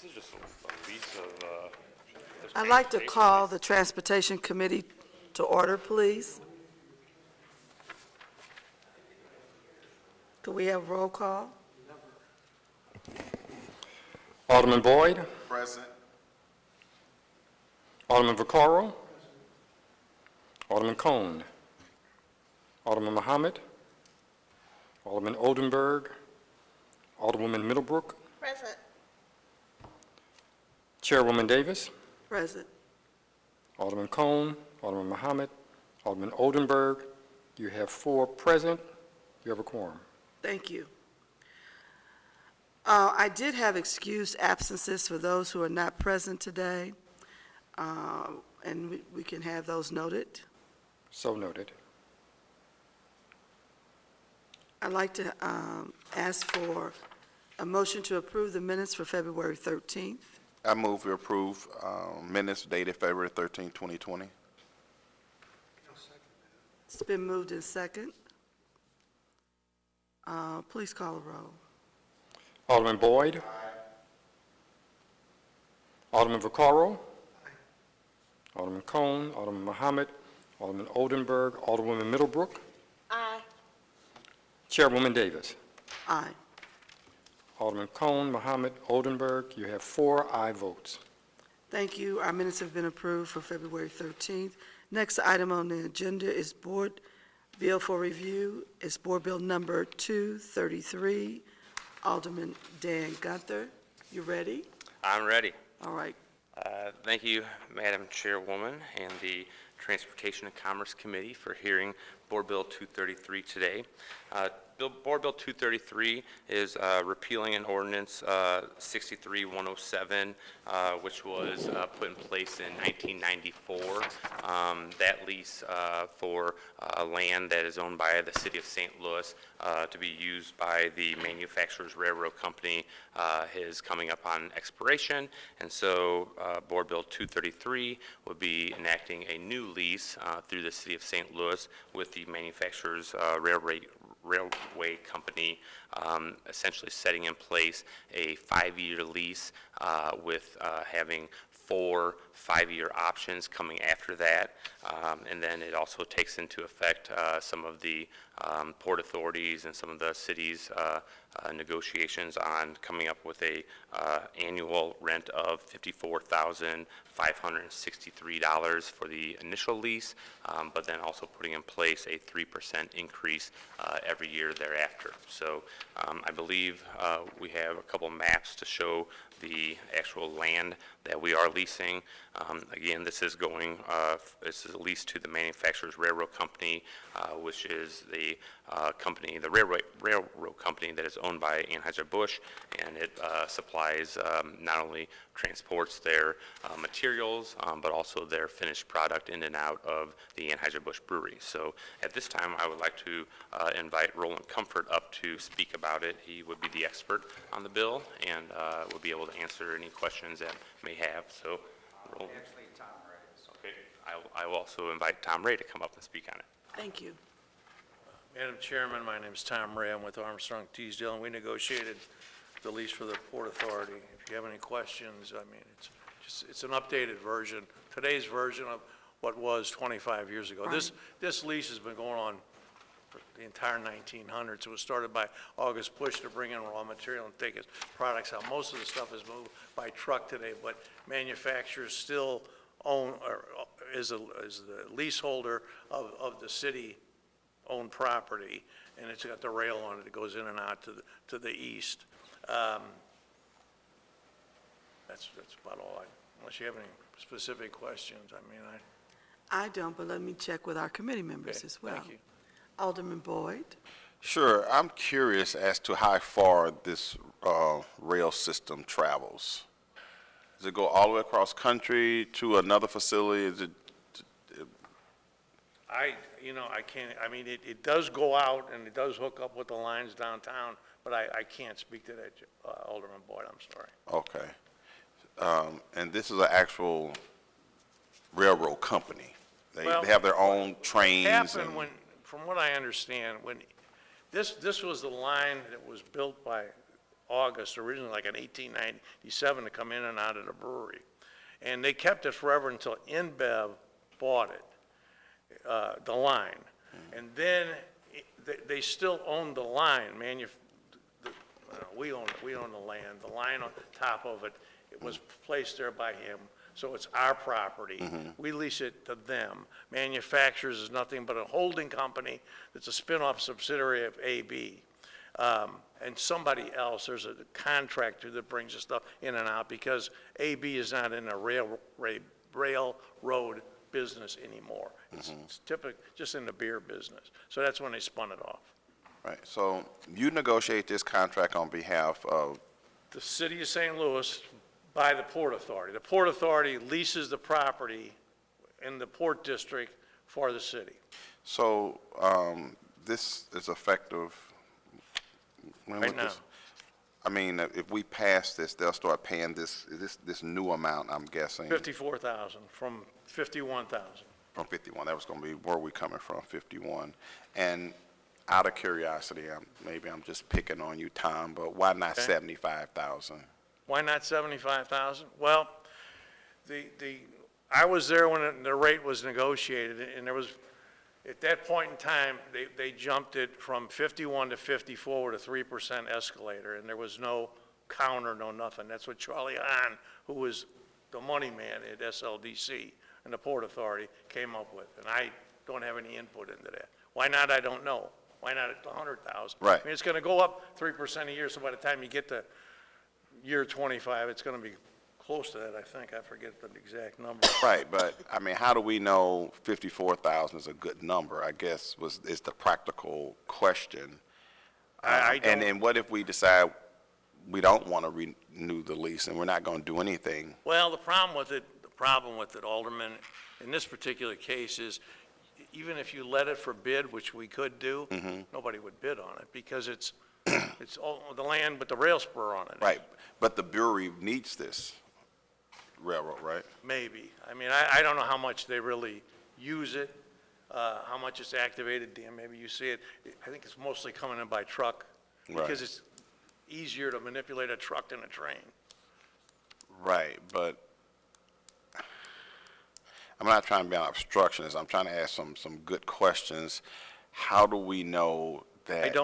This is just a lease of, I'd like to call the Transportation Committee to order, please. Could we have roll call? Alderman Boyd, Present. Alderman Vaccaro, Alderman Cone, Alderman Muhammad, Alderman Oldenburg, Alderwoman Middlebrook, Present. Chairwoman Davis, Present. Alderman Cone, Alderman Muhammad, Alderman Oldenburg. You have 4 present. You have a quorum. Thank you. I did have excused absences for those who are not present today, and we can have those noted. So noted. I'd like to ask for a motion to approve the minutes for February 13th. I move we approve minutes dated February 13, 2020. It's been moved in second. Please call the roll. Alderman Boyd. Alderman Vaccaro. Alderman Cone, Alderman Muhammad, Alderman Oldenburg, Alderwoman Middlebrook, Aye. Chairwoman Davis. Aye. Alderman Cone, Muhammad, Oldenburg, you have 4 aye votes. Thank you. Our minutes have been approved for February 13th. Next item on the agenda is Board Bill for Review. It's Board Bill Number 233. Alderman Dan Guenther, you ready? I'm ready. All right. Thank you, Madam Chairwoman, and the Transportation and Commerce Committee for hearing Board Bill 233 today. Board Bill 233 is repealing an ordinance 63107, which was put in place in 1994. That lease for land that is owned by the City of St. Louis to be used by the Manufacturers Railroad Company is coming up on expiration, and so Board Bill 233 would be enacting a new lease through the City of St. Louis with the Manufacturers Railway Company, essentially setting in place a 5-year lease with having 4 5-year options coming after that, and then it also takes into effect some of the port authorities and some of the city's negotiations on coming up with a annual rent of $54,563 for the initial lease, but then also putting in place a 3% increase every year thereafter. So I believe we have a couple maps to show the actual land that we are leasing. Again, this is going, this is a lease to the Manufacturers Railroad Company, which is the company, the railroad company that is owned by Anheuser Busch, and it supplies, not only transports their materials, but also their finished product in and out of the Anheuser Busch brewery. So at this time, I would like to invite Roland Comfort up to speak about it. He would be the expert on the bill and will be able to answer any questions that may have. So, Roland. Actually, Tom Ray is. Okay. I will also invite Tom Ray to come up and speak on it. Thank you. Madam Chairman, my name is Tom Ray. I'm with Armstrong Teasdale, and we negotiated the lease for the Port Authority. If you have any questions, I mean, it's an updated version, today's version of what was 25 years ago. Right. This lease has been going on for the entire 1900s. It was started by August Busch to bring in raw material and take his products out. Most of the stuff is moved by truck today, but manufacturers still own, or is the leaseholder of the city-owned property, and it's got the rail on it that goes in and out to the east. That's about all. Unless you have any specific questions, I mean, I don't, but let me check with our committee members Okay, as well. thank you. Alderman Boyd. Sure. I'm curious as to how far this rail system travels. Does it go all the way across country to another facility? Is it? I can't, I mean, it does go out and it does hook up with the lines downtown, but I can't speak to that, Alderman Boyd, I'm sorry. Okay. And this is an actual railroad company. They Well, have their own trains. Happened when, from what I understand, when this was the line that was built by August, originally like in 1897, to come in and out of the brewery. And they kept it forever until InBev bought it, the line. And then they still own the line, we own the land. The line on top of it, it was placed there by him, so it's our property. We lease it to them. Manufacturers is nothing but a holding company that's a spin-off subsidiary of AB. And somebody else, there's a contractor that brings the stuff in and out, because AB is not in a railroad business anymore. It's typically just in the beer business. So that's when they spun it off. Right, so you negotiate this contract on behalf of, The city of St. Louis by the Port Authority. The Port Authority leases the property in the Port District for the city. so this is effective, when Right was now. this? I mean, if we pass this, they'll start paying this new amount, I'm guessing, 54,000 from 51,000. from 51. That was going to be where we coming from, 51. And out of curiosity, maybe I'm just picking on you, Tom, but why not Okay. 75,000? Why not 75,000? Well, I was there when the rate was negotiated, and there was, at that point in time, they jumped it from 51 to 54 with a 3% escalator, and there was no counter, no nothing. That's what Charlie Hahn, who was the money man at SLDC and the Port Authority, came up with, and I don't have any input into that. Why not? I don't know. Why not at 100,000? Right. I mean, it's going to go up 3% a year, so by the time you get to year 25, it's going to be close to that, I think. I forget the exact number. Right, but, I mean, how do we know 54,000 is a good number, I guess, is the practical question. I And don't, then what if we decide we don't want to renew the lease and we're not going to do anything? well, the problem with it, Alderman, in this particular case is, even if you let it for bid, which we could do, nobody would bid on it, because it's all the land with the rail spur on it. Right, but the brewery needs this railroad, right? Maybe. I mean, I don't know how much they really use it, how much it's activated. Dan, maybe you see it. I think it's mostly coming in by truck, Right. because it's easier to manipulate a truck than a train. Right, but I'm not trying to be an obstructionist. I'm trying to ask some good questions. How do we know that?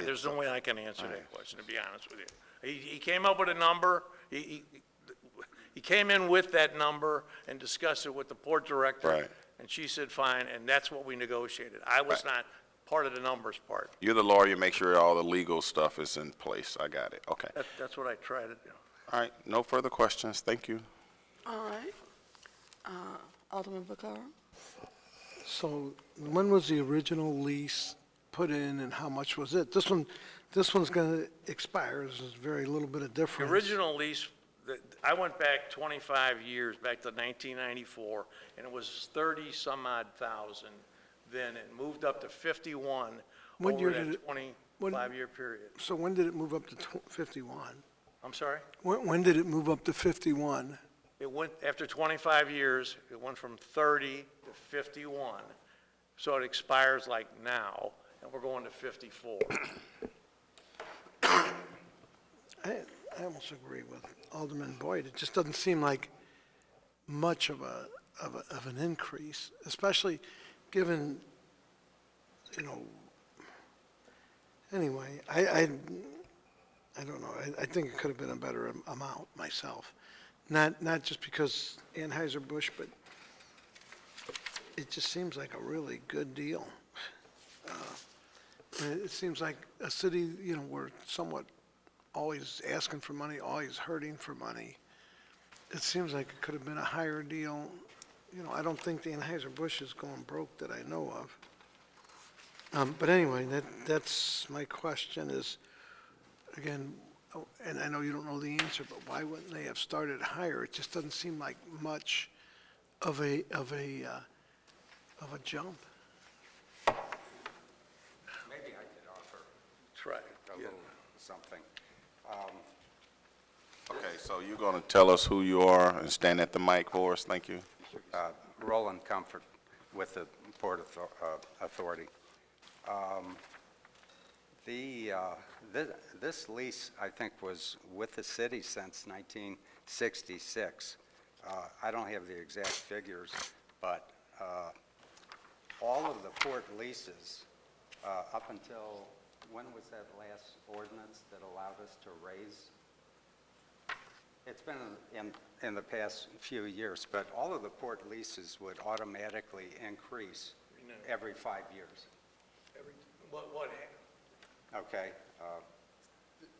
There's no way I can answer that question, to be honest with you. He came up with a number, he came in with that number and discussed it with the port director. Right. And she said, fine, and that's what we negotiated. I was Right. not part of the numbers part. You're the lawyer, you make sure all the legal stuff is in place. I got it, okay. That's what I try to do. All right, no further questions, thank you. All right. Alderman Vaccaro? So when was the original lease put in and how much was it? This one's going to expire. There's very little bit of The difference. original lease, I went back 25 years, back to 1994, and it was 30-some-odd thousand. Then it moved up to 51 When over year did that it- 25-year period. So when did it move up to 51? I'm sorry? When did it move up to 51? It went, after 25 years, it went from 30 to 51. So it expires like now, and we're going to 54. I almost agree with Alderman Boyd. It just doesn't seem like much of an increase, especially given, anyway, I don't know. I think it could have been a better amount myself. Not just because Anheuser Busch, but it just seems like a really good deal. It seems like a city, we're somewhat always asking for money, always hurting for money. It seems like it could have been a higher deal. I don't think the Anheuser Busch is going broke that I know of. But anyway, that's my question is, again, and I know you don't know the answer, but why wouldn't they have started higher? It just doesn't seem like much of a jump. Maybe I could offer Try. a little something. Okay, so you're going to tell us who you are and stand at the mic for us, thank you. Roland Comfort with the Port Authority. This lease, I think, was with the city since 1966. I don't have the exact figures, but all of the port leases, up until, when was that last ordinance that allowed us to raise? It's been in the past few years, but all of the port leases would automatically increase every 5 years. What happened? Okay?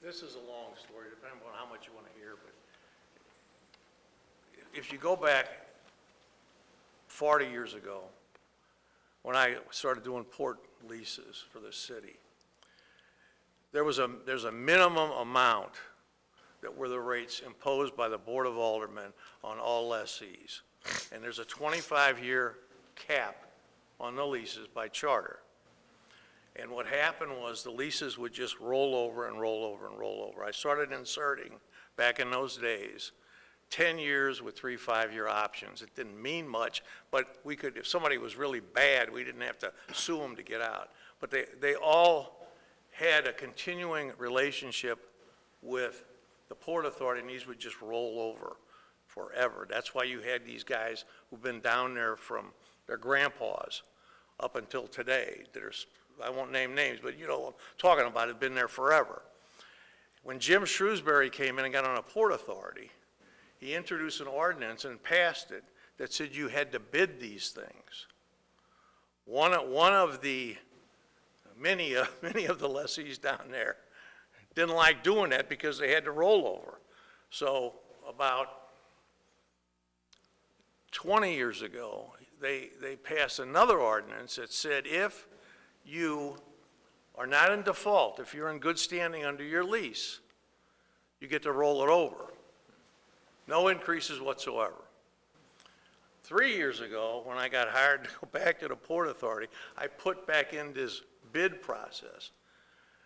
This is a long story, depending on how much you want to hear, but if you go back 40 years ago, when I started doing port leases for the city, there's a minimum amount that were the rates imposed by the Board of Aldermen on all lessees. And there's a 25-year cap on the leases by charter. And what happened was the leases would just roll over and roll over and roll over. I started inserting, back in those days, 10 years with 3 5-year options. It didn't mean much, but we could, if somebody was really bad, we didn't have to sue them to get out. But they all had a continuing relationship with the Port Authority, and these would just roll over forever. That's why you had these guys who've been down there from their grandpas up until today that are, I won't name names, but you know what I'm talking about, have been there forever. When Jim Shrewsbury came in and got on a Port Authority, he introduced an ordinance and passed it that said you had to bid these things. One of the, many of the lessees down there didn't like doing that because they had to roll over. So about 20 years ago, they passed another ordinance that said if you are not in default, if you're in good standing under your lease, you get to roll it over. No increases whatsoever. 3 years ago, when I got hired to go back to the Port Authority, I put back in this bid process.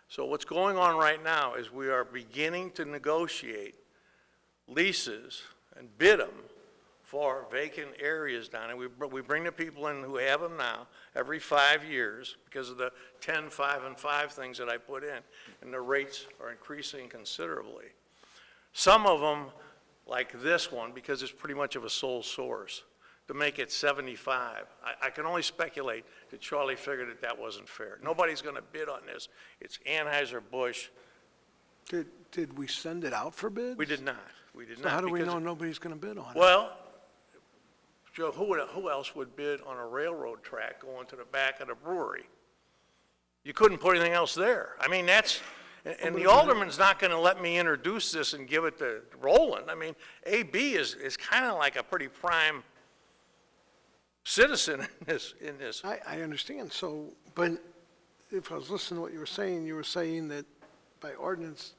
So what's going on right now is we are beginning to negotiate leases and bid them for vacant areas down there. We bring the people in who have them now every 5 years because of the 10, 5, and 5 things that I put in, and the rates are increasing considerably. Some of them, like this one, because it's pretty much of a sole source, to make it 75. I can only speculate that Charlie figured that wasn't fair. Nobody's going to bid on this. It's Anheuser Busch. Did we send it out for bids? We did not. We did So not. how do we because- know nobody's going to bid on it? Well, Joe, who else would bid on a railroad track going to the back of the brewery? You couldn't put anything else there. I mean, that's, and the alderman's not going to let me introduce this and give it to Roland. I mean, AB is kind of like a pretty prime citizen in this. I understand, so, but if I was listening to what you were saying that by ordinance,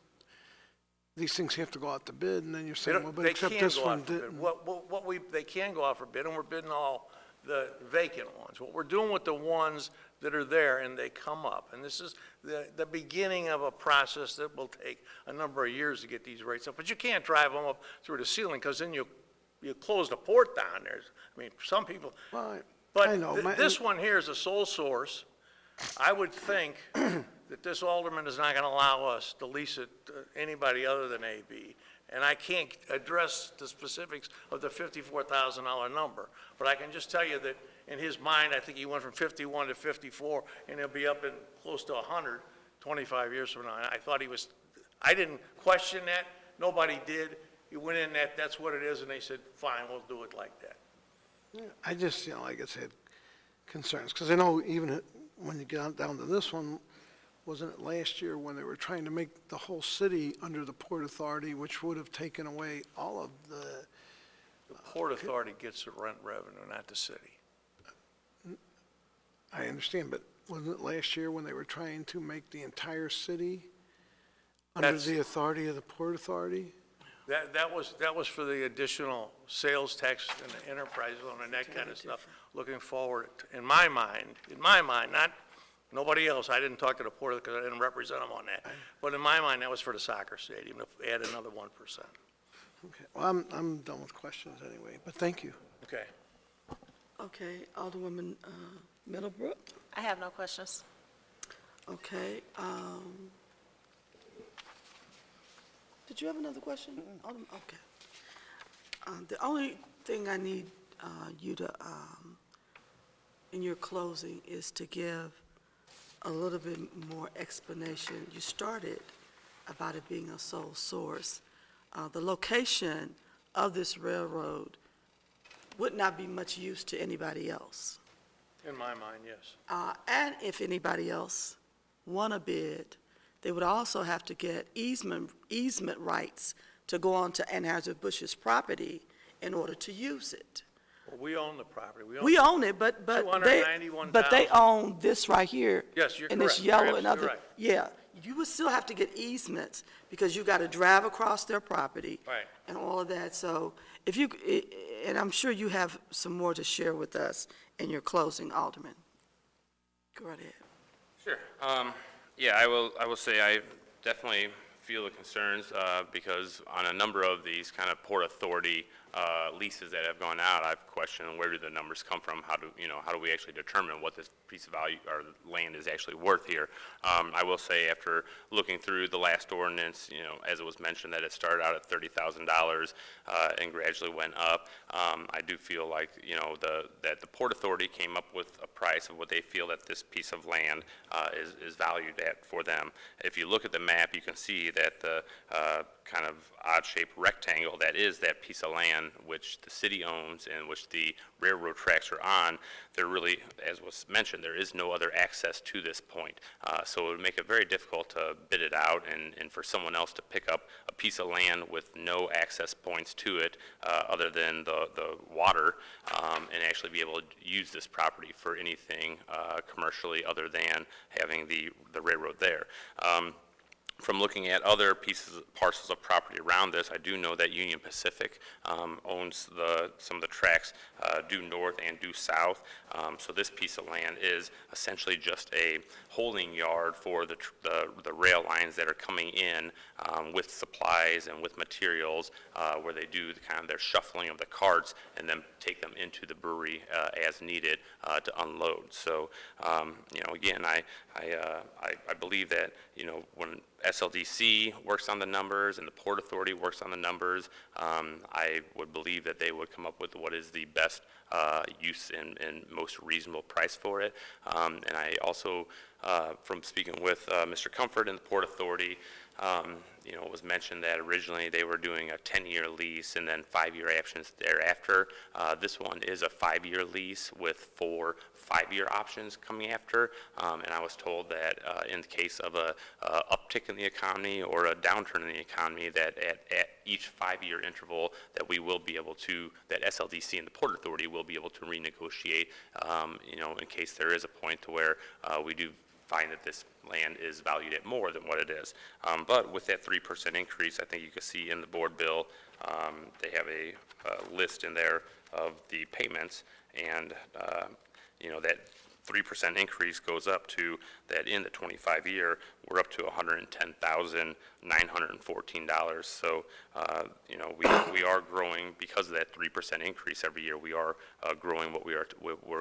these things have to go out to bid, and then you're They saying, well, don't, but they except can this go one out for bid. didn't. They can go out for bid, and we're bidding all the vacant ones. What we're doing with the ones that are there and they come up, and this is the beginning of a process that will take a number of years to get these rates up. But you can't drive them up through the ceiling, because then you close the port down there. I mean, some people, Well, I but know. this one here is a sole source. I would think that this alderman is not going to allow us to lease it to anybody other than AB. And I can't address the specifics of the $54,000 number. But I can just tell you that in his mind, I think he went from 51 to 54, and he'll be up in close to 100 25 years from now. And I didn't question that. Nobody did. He went in that's what it is, and they said, fine, we'll do it like that. I just, like I said, concerns, because I know even when you get down to this one, wasn't it last year when they were trying to make the whole city under the Port Authority, which would have taken away all of the, The Port Authority gets the rent revenue, not the city. I understand, but wasn't it last year when they were trying to make the entire city under That's- the authority of the Port Authority? That was for the additional sales tax and the enterprise zone and that kind of stuff. Looking forward, in my mind, not nobody else. I didn't talk to the port because I didn't represent them on that. But in my mind, that was for the soccer stadium, to add another 1%. Okay, well, I'm done with questions anyway, but thank you. Okay. Okay, Alderwoman Middlebrook. I have no questions. Okay, did you have another question? Alderman? Okay. The only thing I need you to, in your closing, is to give a little bit more explanation. You started about it being a sole source. The location of this railroad would not be much use to anybody else. In my mind, yes. And if anybody else want to bid, they would also have to get easement rights to go on to Anheuser Busch's property in order to use it. Well, we own the property. We own it, but they 291,000. own this right here. Yes, you're And this correct. You're yellow and absolutely other. right. Yeah, you would still have to get easements because you got to drive across their property. Right. And all of that. So if you, and I'm sure you have some more to share with us in your closing, Alderman. Go right ahead. Sure. Yeah, I will say I definitely feel the concerns because on a number of these kind of Port Authority leases that have gone out, I've questioned where do the numbers come from? How do we actually determine what this piece of value or land is actually worth here? I will say after looking through the last ordinance, as it was mentioned that it started out at $30,000 and gradually went up. I do feel like that the Port Authority came up with a price of what they feel that this piece of land is valued at for them. If you look at the map, you can see that the kind of odd-shaped rectangle that is that piece of land which the city owns and which the railroad tracks are on, there really, as was mentioned, there is no other access to this point. So it would make it very difficult to bid it out and for someone else to pick up a piece of land with no access points to it other than the water and actually be able to use this property for anything commercially other than having the railroad there. From looking at other parcels of property around this, I do know that Union Pacific owns some of the tracks due north and due south. So this piece of land is essentially just a holding yard for the rail lines that are coming in with supplies and with materials where they do kind of their shuffling of the carts and then take them into the brewery as needed to unload. So, again, I believe that, when SLDC works on the numbers and the Port Authority works on the numbers, I would believe that they would come up with what is the best use and most reasonable price for it. And I also, from speaking with Mr. Comfort and the Port Authority, it was mentioned that originally they were doing a 10-year lease and then 5-year options thereafter. This one is a 5-year lease with 4 5-year options coming after. And I was told that in the case of a uptick in the economy or a downturn in the economy, that at each 5-year interval that we will be able to, that SLDC and the Port Authority will be able to renegotiate, in case there is a point to where we do find that this land is valued at more than what it is. But with that 3% increase, I think you can see in the board bill, they have a list in there of the payments, and that 3% increase goes up to that in the 25-year, we're up to $110,914. So, we are growing because of that 3% increase every year. We are growing what we're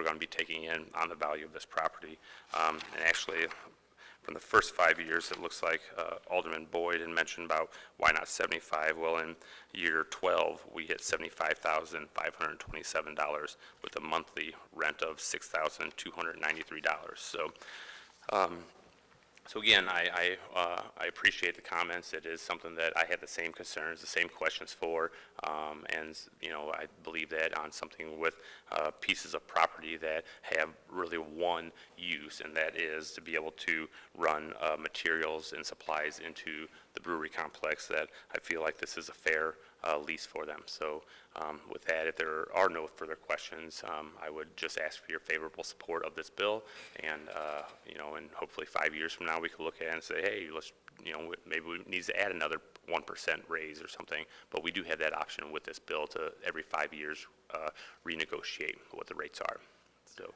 going to be taking in on the value of this property. And actually, from the first 5 years, it looks like Alderman Boyd had mentioned about why not 75. Well, in year 12, we hit $75,527 with a monthly rent of $6,293. So, so again, I appreciate the comments. It is something that I had the same concerns, the same questions for, and I believe that on something with pieces of property that have really one use, and that is to be able to run materials and supplies into the brewery complex, that I feel like this is a fair lease for them. So with that, if there are no further questions, I would just ask for your favorable support of this bill, and and hopefully 5 years from now we can look at it and say, hey, let's maybe we need to add another 1% raise or something. But we do have that option with this bill to every 5 years renegotiate what the rates are. So.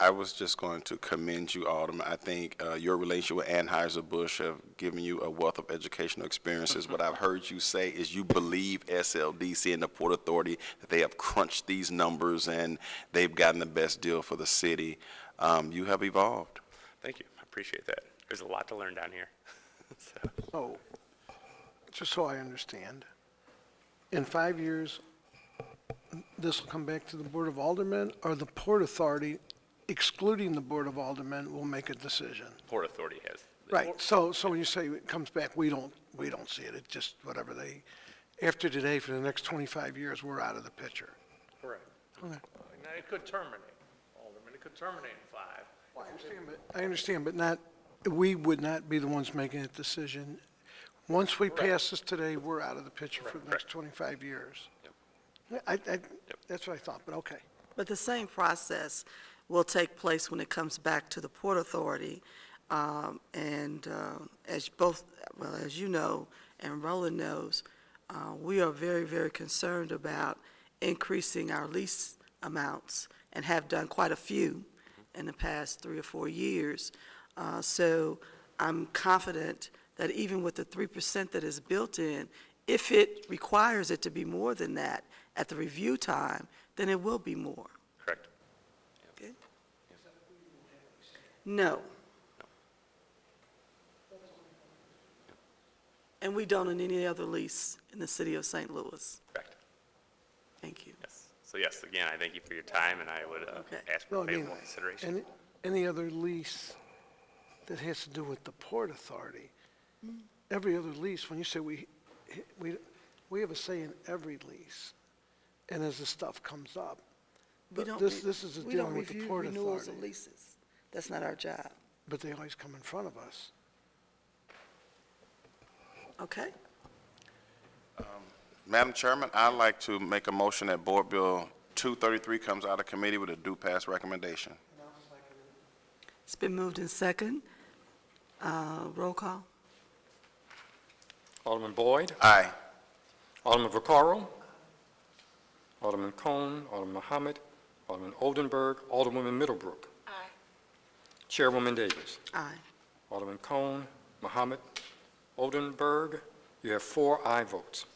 I was just going to commend you, Alderman. I think your relationship with Anheuser Busch have given you a wealth of educational experiences. What I've heard you say is you believe SLDC and the Port Authority, that they have crunched these numbers and they've gotten the best deal for the city. you have evolved. Thank you. I appreciate that. There's a lot to learn down here. So, So, just so I understand, in 5 years, this will come back to the Board of Aldermen, or the Port Authority, excluding the Board of Aldermen, will make a decision? Port Authority has. Right, so when you say it comes back, we don't see it, it's just whatever they, after today, for the next 25 years, we're out of the picture. Correct. Okay. Now, it could terminate, Alderman, it could terminate in 5. I understand, but not, we would not be the ones making a decision. Once we pass this today, we're out of the picture for the next 25 years. That's what I thought, but okay. But the same process will take place when it comes back to the Port Authority. As you know, and Roland knows, we are very, very concerned about increasing our lease amounts and have done quite a few in the past 3 or 4 years. So I'm confident that even with the 3% that is built in, if it requires it to be more than that at the review time, then it will be more. Correct. Okay? No. And we don't in any other lease in the city of St. Louis. Correct. Thank you. Yes. So yes, again, I thank you for your time, and I would Okay. ask No, for I mean, favorable consideration. any other lease that has to do with the Port Authority, every other lease, when you say we have a say in every lease, and as the stuff comes up. We But don't this re- is we don't dealing with the review Port renewals of Authority. leases. That's not our job. But they always come in front of us. Okay? Madam Chairman, I'd like to make a motion that Board Bill 233 comes out of committee with a due pass recommendation. It's been moved in second. Roll call. Alderman Boyd, Aye. Alderman Vaccaro, Alderman Cone, Alderman Muhammad, Alderman Oldenburg, Alderwoman Middlebrook. Aye. Chairwoman Davis. Aye. Alderman Cone, Muhammad, Oldenburg, you have 4 aye votes.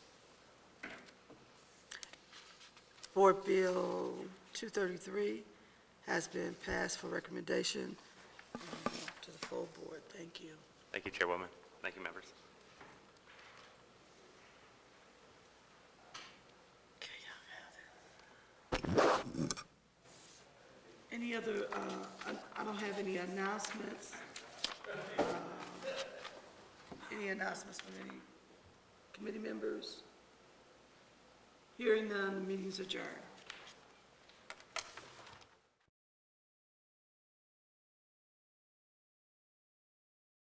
Board Bill 233 has been passed for recommendation to the full board. Thank you. Thank you, Chairwoman. Thank you, members. Any other, I don't have any announcements. Any announcements from any committee members? Hearing none, the meeting is adjourned.